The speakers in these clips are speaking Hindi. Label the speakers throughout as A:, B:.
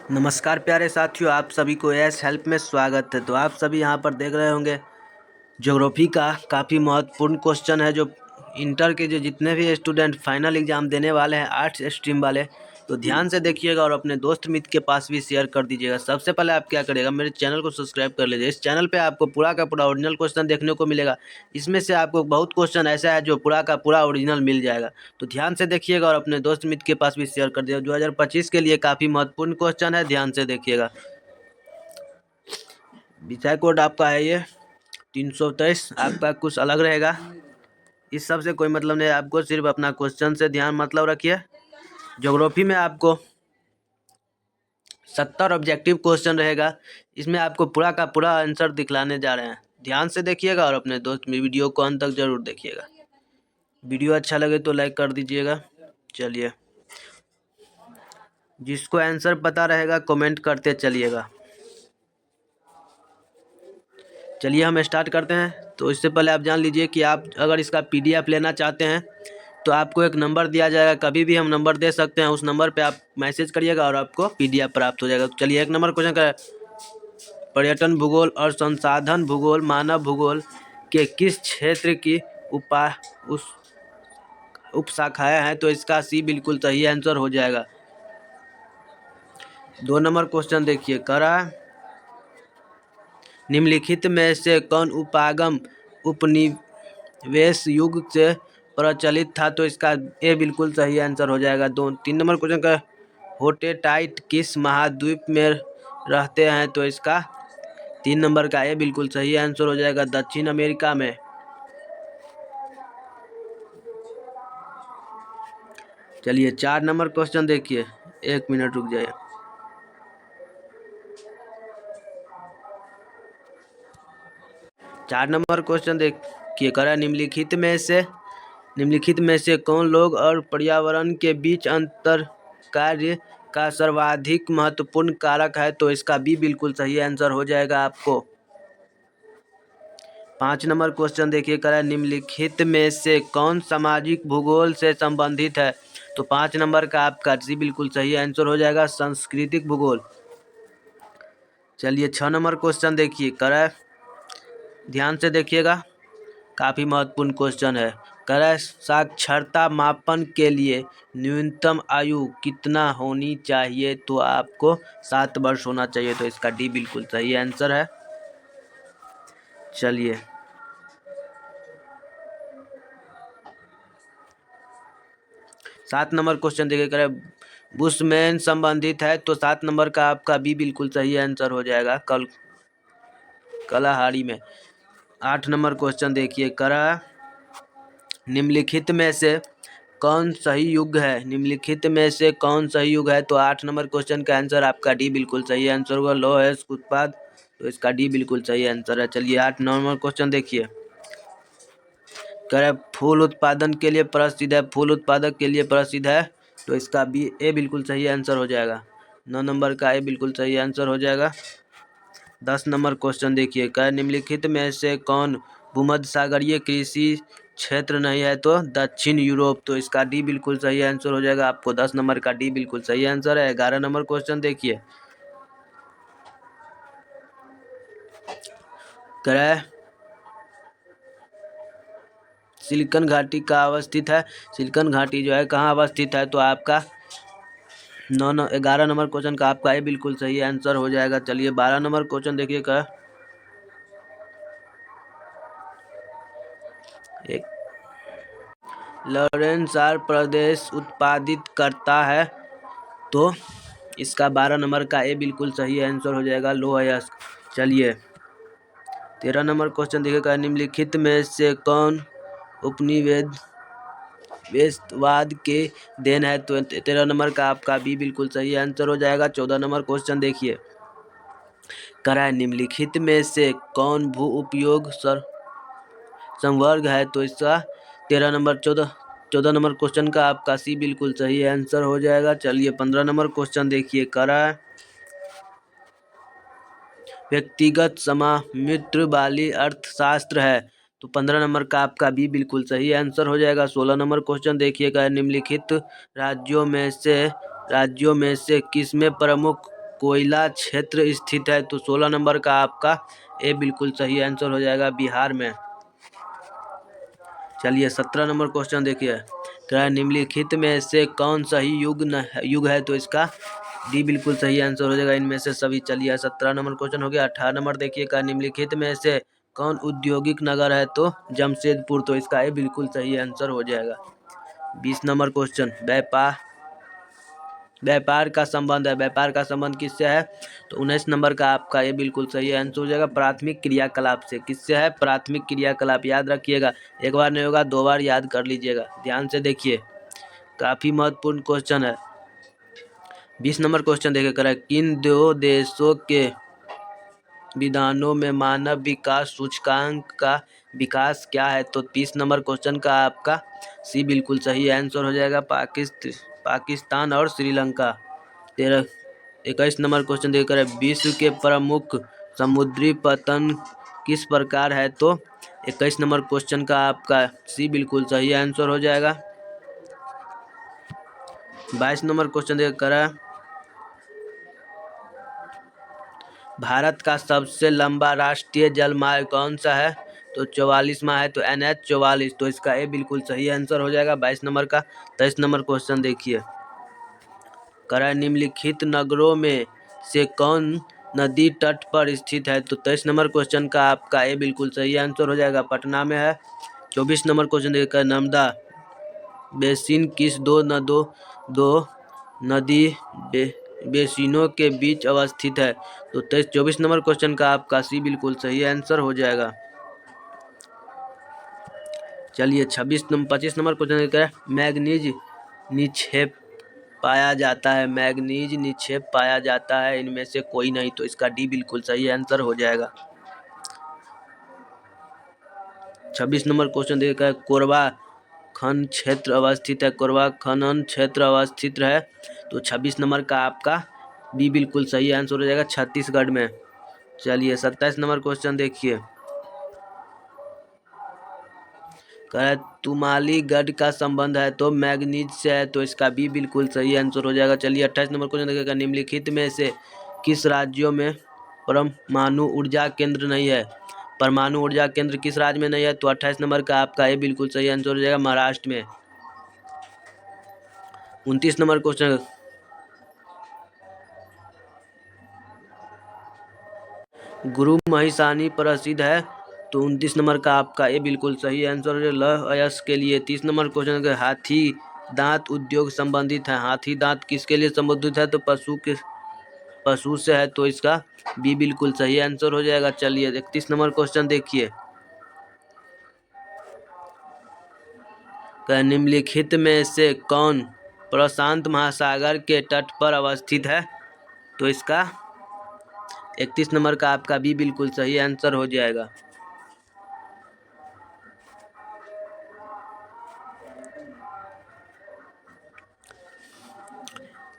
A: नमस्कार प्यारे साथियों, आप सभी को एस हेल्प में स्वागत है। तो आप सभी यहाँ पर देख रहे होंगे ज्योग्राफी का काफ़ी महत्वपूर्ण क्वेश्चन है, जो इंटर के जो जितने भी स्टूडेंट फाइनल एग्ज़ाम देने वाले हैं आर्ट्स स्ट्रीम वाले, तो ध्यान से देखिएगा और अपने दोस्त मित्र के पास भी शेयर कर दीजिएगा। सबसे पहले आप क्या करिएगा, मेरे चैनल को सब्सक्राइब कर लीजिए। इस चैनल पे आपको पूरा का पूरा ओरिजिनल क्वेश्चन देखने को मिलेगा। इसमें से आपको बहुत क्वेश्चन ऐसा है जो पूरा का पूरा ओरिजिनल मिल जाएगा। तो ध्यान से देखिएगा और अपने दोस्त मित्र के पास भी शेयर कर दीजिएगा। 2025 के लिए काफ़ी महत्वपूर्ण क्वेश्चन है, ध्यान से देखिएगा। विषय कोड आपका है ये 323, आपका कुछ अलग रहेगा। इस सब से कोई मतलब नहीं, आपको सिर्फ अपना क्वेश्चन से ध्यान मतलब रखिए। ज्योग्राफी में आपको 70 ऑब्जेक्टिव क्वेश्चन रहेगा। इसमें आपको पूरा का पूरा आंसर दिखलाने जा रहे हैं। ध्यान से देखिएगा और अपने दोस्त में वीडियो को अंत तक जरूर देखिएगा। वीडियो अच्छा लगे तो लाइक कर दीजिएगा। चलिए, जिसको आंसर पता रहेगा कमेंट करते चलिएगा। चलिए हम स्टार्ट करते हैं। तो इससे पहले आप जान लीजिए कि आप अगर इसका पीडीएफ लेना चाहते हैं तो आपको एक नंबर दिया जाएगा, कभी भी हम नंबर दे सकते हैं। उस नंबर पे आप मैसेज करिएगा और आपको पीडीएफ प्राप्त हो जाएगा। तो चलिए, एक नंबर क्वेश्चन का पर्यटन भूगोल और संसाधन भूगोल मानव भूगोल के किस क्षेत्र की उपशाखाएं हैं? तो इसका सी बिल्कुल सही आंसर हो जाएगा। 2 नंबर क्वेश्चन देखिए, कह रहा है निम्नलिखित में से कौन उपागम उपनिवेश युग से प्रचलित था? तो इसका ए बिल्कुल सही आंसर हो जाएगा। 3 नंबर क्वेश्चन का होटेटाइट किस महाद्वीप में रहते हैं? तो इसका 3 नंबर का ए बिल्कुल सही आंसर हो जाएगा, दक्षिण अमेरिका में। चलिए 4 नंबर क्वेश्चन देखिए, 1 मिनट रुक जाइए। चार नंबर क्वेश्चन देखिए, करा निम्नलिखित में से कौन लोग और पर्यावरण के बीच अंतर कार्य का सर्वाधिक महत्वपूर्ण कारक है? तो इसका बी बिल्कुल सही आंसर हो जाएगा आपको। 5 नंबर क्वेश्चन देखिए, करा निम्नलिखित में से कौन सामाजिक भूगोल से संबंधित है? तो 5 नंबर का आपका सी बिल्कुल सही आंसर हो जाएगा, सांस्कृतिक भूगोल। चलिए 6 नंबर क्वेश्चन देखिए, करा ध्यान से देखिएगा, काफ़ी महत्वपूर्ण क्वेश्चन है। कह रहा है साक्षरता मापन के लिए न्यूनतम आयु कितना होनी चाहिए? तो आपको 7 वर्ष होना चाहिए। तो इसका डी बिल्कुल सही आंसर है। चलिए 7 नंबर क्वेश्चन देखिए, कह रहा है बुशमैन संबंधित है? तो 7 नंबर का आपका बी बिल्कुल सही आंसर हो जाएगा, कलाहारी में। 8 नंबर क्वेश्चन देखिए, कह रहा है निम्नलिखित में से कौन सही युग है? निम्नलिखित में से कौन सही युग है? तो 8 नंबर क्वेश्चन का आंसर आपका डी बिल्कुल सही आंसर होगा, लोहेश उत्पाद। तो इसका डी बिल्कुल सही आंसर है। चलिए 8 नंबर क्वेश्चन देखिए, कह रहे फूल उत्पादन के लिए प्रसिद्ध है, फूल उत्पादक के लिए प्रसिद्ध है? तो इसका बी ए बिल्कुल सही आंसर हो जाएगा। 9 नंबर का ए बिल्कुल सही आंसर हो जाएगा। 10 नंबर क्वेश्चन देखिए, कह निम्नलिखित में से कौन भूमध्य सागरीय कृषि क्षेत्र नहीं है? तो दक्षिण यूरोप। तो इसका डी बिल्कुल सही आंसर हो जाएगा आपको। 10 नंबर का डी बिल्कुल सही आंसर है। 11 नंबर क्वेश्चन देखिए, कह रहा है सिलिकन घाटी कहाँ अवस्थित है? सिलिकन घाटी जो है कहाँ अवस्थित है? तो आपका 11 नंबर क्वेश्चन का आपका ये बिल्कुल सही आंसर हो जाएगा। चलिए 12 नंबर क्वेश्चन देखिए, का एक लॉरेंसार प्रदेश उत्पादित करता है? तो इसका 12 नंबर का ए बिल्कुल सही आंसर हो जाएगा, लोहायस्क। चलिए 13 नंबर क्वेश्चन देखिएगा, निम्नलिखित में से कौन उपनिवेशवाद के देन है? तो 13 नंबर का आपका बी बिल्कुल सही आंसर हो जाएगा। 14 नंबर क्वेश्चन देखिए, कह रहा है निम्नलिखित में से कौन भू उपयोग संवर्ग है? तो इसका 14 नंबर क्वेश्चन का आपका सी बिल्कुल सही आंसर हो जाएगा। चलिए 15 नंबर क्वेश्चन देखिए, कह रहा है व्यक्तिगत स्वामित्व वाली अर्थशास्त्र है? तो 15 नंबर का आपका बी बिल्कुल सही आंसर हो जाएगा। 16 नंबर क्वेश्चन देखिएगा, निम्नलिखित राज्यों में से किसमें प्रमुख कोयला क्षेत्र स्थित है? तो 16 नंबर का आपका ए बिल्कुल सही आंसर हो जाएगा, बिहार में। चलिए 17 नंबर क्वेश्चन देखिए, क्या निम्नलिखित में से कौन सही युग है? तो इसका डी बिल्कुल सही आंसर हो जाएगा इनमें से सभी। चलिए 17 नंबर क्वेश्चन हो गया। 18 नंबर देखिए, क्या निम्नलिखित में से कौन औद्योगिक नगर है? तो जमशेदपुर, तो इसका ये बिल्कुल सही आंसर हो जाएगा। 20 नंबर क्वेश्चन, व्यापार का संबंध है, व्यापार का संबंध किससे है? तो 19 नंबर का आपका ये बिल्कुल सही आंसर हो जाएगा, प्राथमिक क्रियाकलाप से। किससे है? प्राथमिक क्रियाकलाप। याद रखिएगा, एक बार नहीं होगा, 2 बार याद कर लीजिएगा, ध्यान से देखिए, काफी महत्वपूर्ण क्वेश्चन है। 20 नंबर क्वेश्चन देखिए, कर किन 2 देशों के विधानों में मानव विकास सूचकांक का विकास क्या है? तो 30 नंबर क्वेश्चन का आपका सी बिल्कुल सही आंसर हो जाएगा, पाकिस्तान और श्रीलंका। 21 नंबर क्वेश्चन देखकर, विश्व के प्रमुख समुद्री पतन किस प्रकार है? तो 21 नंबर क्वेश्चन का आपका सी बिल्कुल सही आंसर हो जाएगा। 22 नंबर क्वेश्चन देखकर, भारत का सबसे लंबा राष्ट्रीय जलमार्ग कौन सा है? तो 44वां है, तो NH 44, तो इसका ए बिल्कुल सही आंसर हो जाएगा 22 नंबर का। 23 नंबर क्वेश्चन देखिए, करा निम्नलिखित नगरों में से कौन नदी तट पर स्थित है? तो 23 नंबर क्वेश्चन का आपका ए बिल्कुल सही आंसर हो जाएगा, पटना में है। 24 नंबर क्वेश्चन देखकर, नर्मदा बेसिन किस दो नदी बेसिनों के बीच अवस्थित है? तो 24 नंबर क्वेश्चन का आपका सी बिल्कुल सही आंसर हो जाएगा। चलिए 25 नंबर क्वेश्चन देखकर, मैग्नीज निक्षेप पाया जाता है, मैग्नीज निक्षेप पाया जाता है इनमें से कोई नहीं, तो इसका डी बिल्कुल सही आंसर हो जाएगा। 26 नंबर क्वेश्चन देखकर, कोरबा खनन क्षेत्र अवस्थित है, कोरबा खनन क्षेत्र अवस्थित है, तो 26 नंबर का आपका बी बिल्कुल सही आंसर हो जाएगा, छत्तीसगढ़ में। चलिए 27 नंबर क्वेश्चन देखिए, तुमालीगढ़ का संबंध है? तो मैग्नीज से है, तो इसका बी बिल्कुल सही आंसर हो जाएगा। चलिए 28 नंबर क्वेश्चन देखिएगा, निम्नलिखित में से किस राज्यों में परमाणु ऊर्जा केंद्र नहीं है? परमाणु ऊर्जा केंद्र किस राज्य में नहीं है? तो 28 नंबर का आपका ये बिल्कुल सही आंसर हो जाएगा, महाराष्ट्र में। 29 नंबर क्वेश्चन, गुरु महिषानी प्रसिद्ध है? तो 29 नंबर का आपका ये बिल्कुल सही आंसर है, लौह अयस्क के लिए। 30 नंबर क्वेश्चन, हाथी दांत उद्योग संबंधित है, हाथी दांत किसके लिए संबंधित है? तो पशु से है, तो इसका बी बिल्कुल सही आंसर हो जाएगा। चलिए 31 नंबर क्वेश्चन देखिए, निम्नलिखित में से कौन प्रशांत महासागर के तट पर अवस्थित है? तो इसका 31 नंबर का आपका बी बिल्कुल सही आंसर हो जाएगा।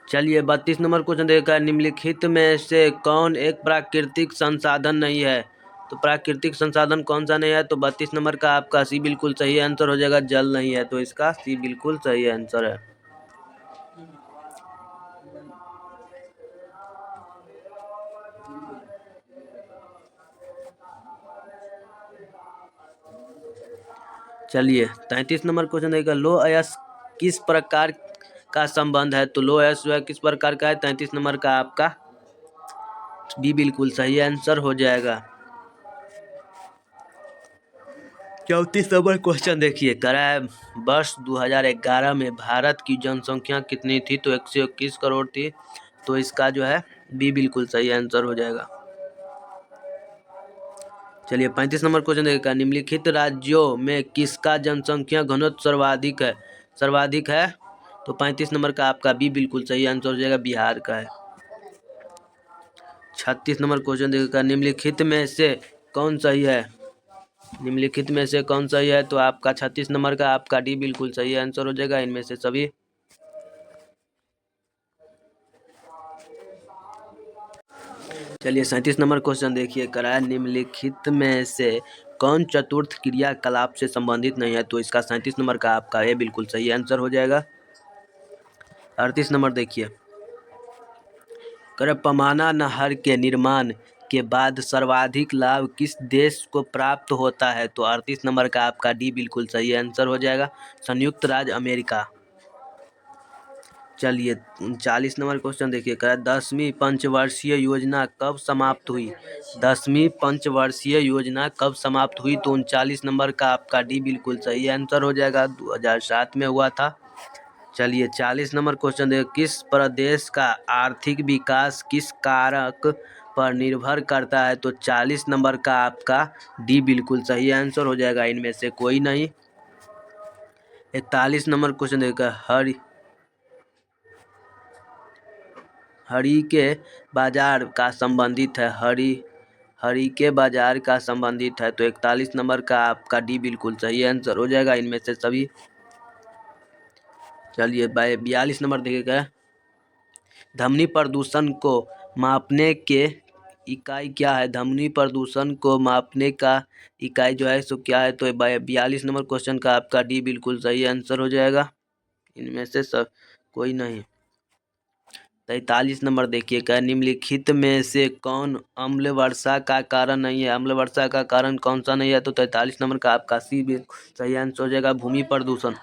A: चलिए 32 नंबर क्वेश्चन देखा, निम्नलिखित में से कौन एक प्राकृतिक संसाधन नहीं है? तो प्राकृतिक संसाधन कौन सा नहीं है? तो 32 नंबर का आपका सी बिल्कुल सही आंसर हो जाएगा, जल नहीं है, तो इसका सी बिल्कुल सही आंसर है। चलिए 33 नंबर क्वेश्चन देखिएगा, लौह अयस्क किस प्रकार का संबंध है? तो लौह अयस्क किस प्रकार का है? 33 नंबर का आपका बी बिल्कुल सही आंसर हो जाएगा। 34 नंबर क्वेश्चन देखिए, करा है वर्ष 2011 में भारत की जनसंख्या कितनी थी? तो 121 करोड़ थी, तो इसका जो है बी बिल्कुल सही आंसर हो जाएगा। चलिए 35 नंबर क्वेश्चन देखिएगा, निम्नलिखित राज्यों में किसका जनसंख्या घनत्व सर्वाधिक है? तो 35 नंबर का आपका बी बिल्कुल सही आंसर हो जाएगा, बिहार का है। 36 नंबर क्वेश्चन देखिएगा, निम्नलिखित में से कौन सही है? निम्नलिखित में से कौन सही है? तो आपका 36 नंबर का आपका डी बिल्कुल सही आंसर हो जाएगा इनमें से सभी। चलिए 37 नंबर क्वेश्चन देखिए, कराया निम्नलिखित में से कौन चतुर्थ क्रियाकलाप से संबंधित नहीं है? तो इसका 37 नंबर का आपका ये बिल्कुल सही आंसर हो जाएगा। 38 नंबर देखिए, पमाना नहर के निर्माण के बाद सर्वाधिक लाभ किस देश को प्राप्त होता है? तो 38 नंबर का आपका डी बिल्कुल सही आंसर हो जाएगा, संयुक्त राज्य अमेरिका। चलिए 39 नंबर क्वेश्चन देखिए, 10वीं पंचवर्षीय योजना कब समाप्त हुई? 10वीं पंचवर्षीय योजना कब समाप्त हुई? तो 39 नंबर का आपका डी बिल्कुल सही आंसर हो जाएगा, 2007 में हुआ था। चलिए 40 नंबर क्वेश्चन देखिए, किस प्रदेश का आर्थिक विकास किस कारक पर निर्भर करता है? तो 40 नंबर का आपका डी बिल्कुल सही आंसर हो जाएगा, इनमें से कोई नहीं। 41 नंबर क्वेश्चन देखिए, हरी के बाजार का संबंधित है, हरी के बाजार का संबंधित है। तो 41 नंबर का आपका डी बिल्कुल सही आंसर हो जाएगा, इनमें से सभी। चलिए 42 नंबर देखिएगा, ध्वनि प्रदूषण को मापने के इकाई क्या है? ध्वनि प्रदूषण को मापने का इकाई जो है सो क्या है? तो 42 नंबर क्वेश्चन का आपका डी बिल्कुल सही आंसर हो जाएगा, इनमें से सब कोई नहीं। 43 नंबर देखिएगा, निम्नलिखित में से कौन अम्ल वर्षा का कारण नहीं है? अम्ल वर्षा का कारण कौन सा नहीं है? तो 43 नंबर का आपका सी बिल्कुल सही आंसर हो जाएगा, भूमि प्रदूषण।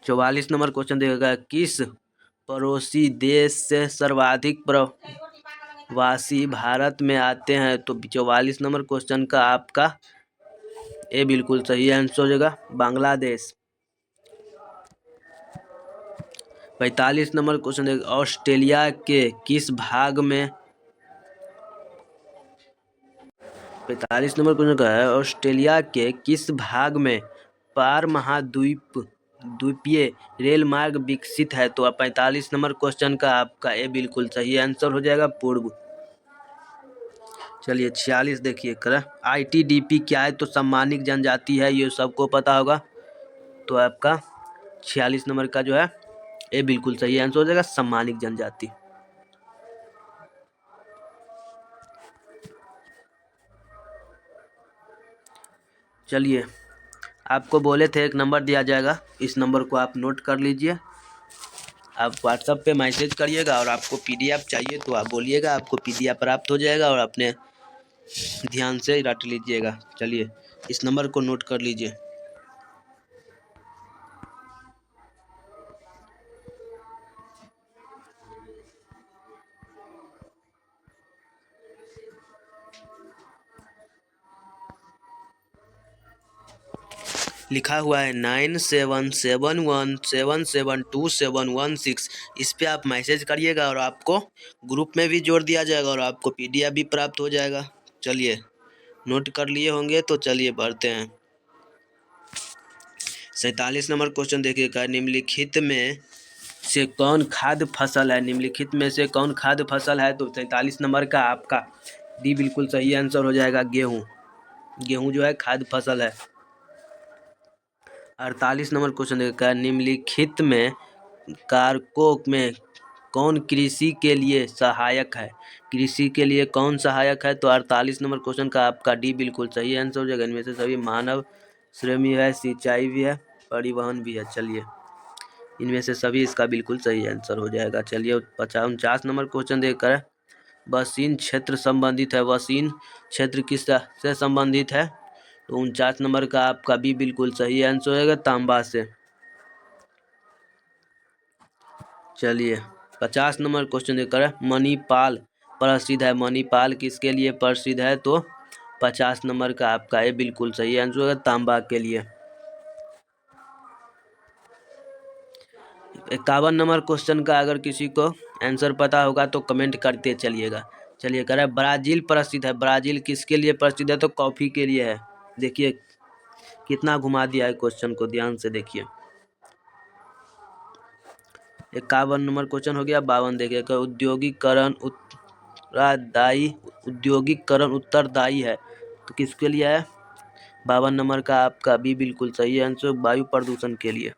A: 44 नंबर क्वेश्चन देखिएगा, किस पड़ोसी देश से सर्वाधिक प्रवासी भारत में आते हैं? तो 44 नंबर क्वेश्चन का आपका ए बिल्कुल सही आंसर हो जाएगा, बांग्लादेश। 45 नंबर क्वेश्चन देखिए, ऑस्ट्रेलिया के किस भाग में 45 नंबर क्वेश्चन का है, ऑस्ट्रेलिया के किस भाग में पार महाद्वीपीय रेल मार्ग विकसित है? तो 45 नंबर क्वेश्चन का आपका ए बिल्कुल सही आंसर हो जाएगा, पूर्व। चलिए 46 देखिए, ITDP क्या है? तो सम्मानित जनजाति है, ये सबको पता होगा। तो आपका 46 नंबर का जो है ए बिल्कुल सही आंसर हो जाएगा, सम्मानित जनजाति। चलिए आपको बोले थे एक नंबर दिया जाएगा, इस नंबर को आप नोट कर लीजिए। आप व्हाट्सएप पे मैसेज करिएगा और आपको PDF चाहिए तो आप बोलिएगा, आपको PDF प्राप्त हो जाएगा और अपने ध्यान से रट लीजिएगा। चलिए इस नंबर को नोट कर लीजिए। लिखा हुआ है 9771772716। इस पे आप मैसेज करिएगा और आपको ग्रुप में भी जोड़ दिया जाएगा और आपको PDF भी प्राप्त हो जाएगा। चलिए नोट कर लिए होंगे, तो चलिए बढ़ते हैं। 47 नंबर क्वेश्चन देखिएगा, निम्नलिखित में से कौन खाद्य फसल है? निम्नलिखित में से कौन खाद्य फसल है? तो 47 नंबर का आपका डी बिल्कुल सही आंसर हो जाएगा, गेहूँ। गेहूँ जो है खाद्य फसल है। 48 नंबर क्वेश्चन देखिएगा, निम्नलिखित में कारकों में कौन कृषि के लिए सहायक है? कृषि के लिए कौन सहायक है? तो 48 नंबर क्वेश्चन का आपका डी बिल्कुल सही आंसर हो जाएगा, इनमें से सभी मानव श्रम भी है, सिंचाई भी है, परिवहन भी है। चलिए इनमें से सभी इसका बिल्कुल सही आंसर हो जाएगा। चलिए 49 नंबर क्वेश्चन देखकर, वसीन क्षेत्र संबंधित है, वसीन क्षेत्र किस से संबंधित है? तो 49 नंबर का आपका भी बिल्कुल सही आंसर हो जाएगा, तांबा से। चलिए 50 नंबर क्वेश्चन देखकर, मणिपाल प्रसिद्ध है, मणिपाल किसके लिए प्रसिद्ध है? तो 50 नंबर का आपका ये बिल्कुल सही आंसर होगा, तांबा के लिए। 51 नंबर क्वेश्चन का अगर किसी को आंसर पता होगा तो कमेंट करते चलिएगा। चलिए कह रहा है ब्राज़ील प्रसिद्ध है, ब्राज़ील किसके लिए प्रसिद्ध है? तो कॉफ़ी के लिए है। देखिए कितना घुमा दिया है क्वेश्चन को, ध्यान से देखिए। 51 नंबर क्वेश्चन हो गया। 52 देखिए, औद्योगिकरण उत्तरदायी है, तो किसके लिए है? 52 नंबर का आपका भी बिल्कुल सही आंसर, वायु प्रदूषण के लिए।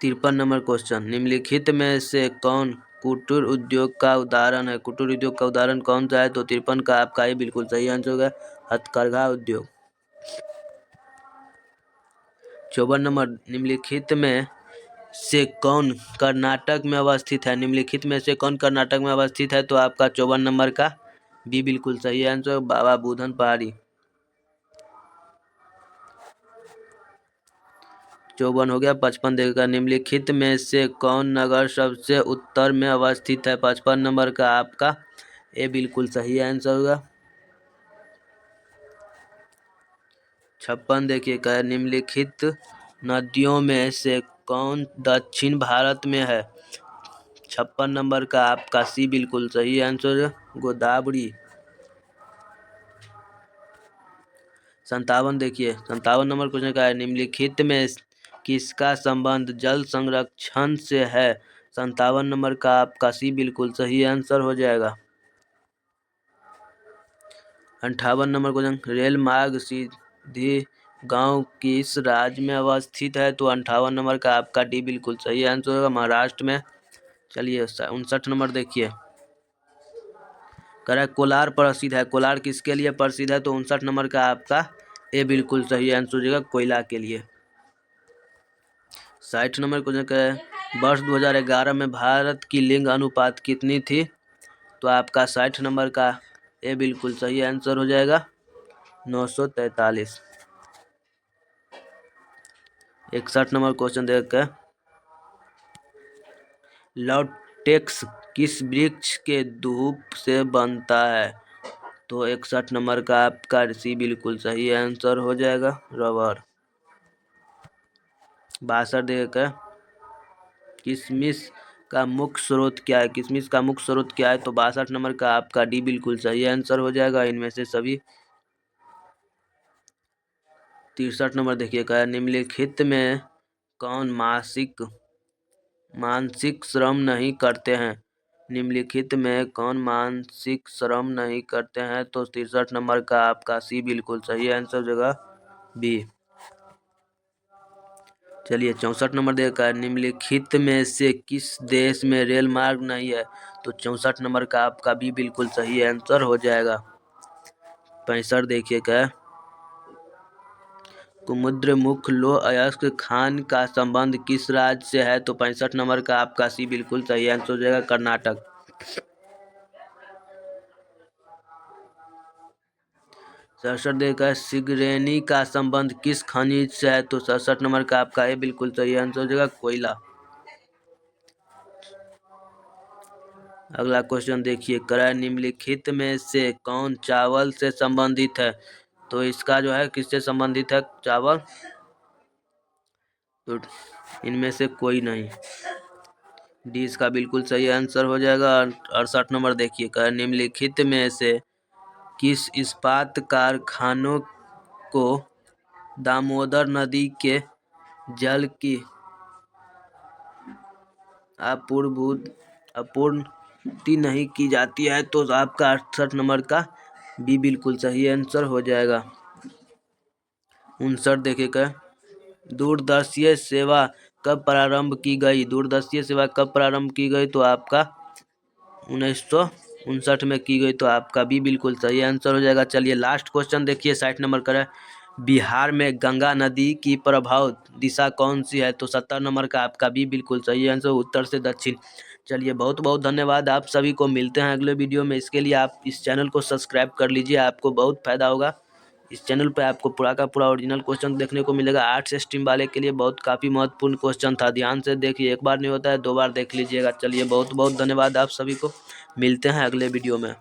A: 53 नंबर क्वेश्चन, निम्नलिखित में से कौन कुटीर उद्योग का उदाहरण है? कुटीर उद्योग का उदाहरण कौन सा है? तो 53 का आपका ये बिल्कुल सही आंसर होगा, हथकरघा उद्योग। 54 नंबर, निम्नलिखित में से कौन कर्नाटक में अवस्थित है? निम्नलिखित में से कौन कर्नाटक में अवस्थित है? तो आपका 54 नंबर का बी बिल्कुल सही है आंसर, बाबा बुधन पहाड़ी। 54 हो गया। 55 देखेगा, निम्नलिखित में से कौन नगर सबसे उत्तर में अवस्थित है? 55 नंबर का आपका ए बिल्कुल सही आंसर होगा। 56 देखिएगा, निम्नलिखित नदियों में से कौन दक्षिण भारत में है? 56 नंबर का आपका सी बिल्कुल सही आंसर, गोदावरी। 57 देखिए, 57 नंबर क्वेश्चन का है, निम्नलिखित में किसका संबंध जल संरक्षण से है? 57 नंबर का आपका सी बिल्कुल सही आंसर हो जाएगा। 58 नंबर क्वेश्चन, रेल मार्ग सीधी गांव किस राज्य में अवस्थित है? तो 58 नंबर का आपका डी बिल्कुल सही आंसर होगा, महाराष्ट्र में। चलिए 59 नंबर देखिए, कह रहा है कोलार प्रसिद्ध है, कोलार किसके लिए प्रसिद्ध है? तो 59 नंबर का आपका ए बिल्कुल सही आंसर हो जाएगा, कोयला के लिए। 60 नंबर क्वेश्चन का है, वर्ष 2011 में भारत की लिंग अनुपात कितनी थी? तो आपका 60 नंबर का ए बिल्कुल सही आंसर हो जाएगा, 943। 61 नंबर क्वेश्चन देखकर, लॉटेक्स किस वृक्ष के धूप से बनता है? तो 61 नंबर का आपका सी बिल्कुल सही आंसर हो जाएगा, रबर। 62 देखकर, किशमिश का मुख्य स्रोत क्या है? किशमिश का मुख्य स्रोत क्या है? तो 62 नंबर का आपका डी बिल्कुल सही आंसर हो जाएगा, इनमें से सभी। 63 नंबर देखिएगा, निम्नलिखित में कौन मानसिक श्रम नहीं करते हैं? निम्नलिखित में कौन मानसिक श्रम नहीं करते हैं? तो 63 नंबर का आपका सी बिल्कुल सही आंसर हो जाएगा, बी। चलिए 64 नंबर देखा है, निम्नलिखित में से किस देश में रेल मार्ग नहीं है? तो 64 नंबर का आपका बी बिल्कुल सही आंसर हो जाएगा। 65 देखिएगा, कुमुद्रमुख लौह अयस्क खान का संबंध किस राज्य से है? तो 65 नंबर का आपका सी बिल्कुल सही आंसर हो जाएगा, कर्नाटक। 67 देखा है, सिगरेनी का संबंध किस खनिज से है? तो 67 नंबर का आपका ए बिल्कुल सही आंसर हो जाएगा, कोयला। अगला क्वेश्चन देखिए, करा निम्नलिखित में से कौन चावल से संबंधित है? तो इसका जो है किससे संबंधित है चावल? तो इनमें से कोई नहीं, डी इसका बिल्कुल सही आंसर हो जाएगा। 68 नंबर देखिए, कहा निम्नलिखित में से किस इस्पात कारखानों को दामोदर नदी के जल की आपूर्ति नहीं की जाती है? तो आपका 68 नंबर का बी बिल्कुल सही आंसर हो जाएगा। 59 देखिएगा, दूरदर्शीय सेवा कब प्रारंभ की गई? दूरदर्शीय सेवा कब प्रारंभ की गई? तो आपका 1959 में की गई, तो आपका बी बिल्कुल सही आंसर हो जाएगा। चलिए लास्ट क्वेश्चन देखिए, 60 नंबर का है, बिहार में गंगा नदी की प्रभाव दिशा कौन सी है? तो 70 नंबर का आपका बी बिल्कुल सही आंसर, उत्तर से दक्षिण। चलिए बहुत बहुत धन्यवाद आप सभी को, मिलते हैं अगले वीडियो में। इसके लिए आप इस चैनल को सब्सक्राइब कर लीजिए, आपको बहुत फायदा होगा। इस चैनल पे आपको पूरा का पूरा ओरिजिनल क्वेश्चन देखने को मिलेगा। आर्ट्स स्ट्रीम वाले के लिए बहुत काफ़ी महत्वपूर्ण क्वेश्चन था, ध्यान से देखिए, एक बार नहीं होता है, 2 बार देख लीजिएगा। चलिए बहुत बहुत धन्यवाद आप सभी को, मिलते हैं अगले वीडियो में।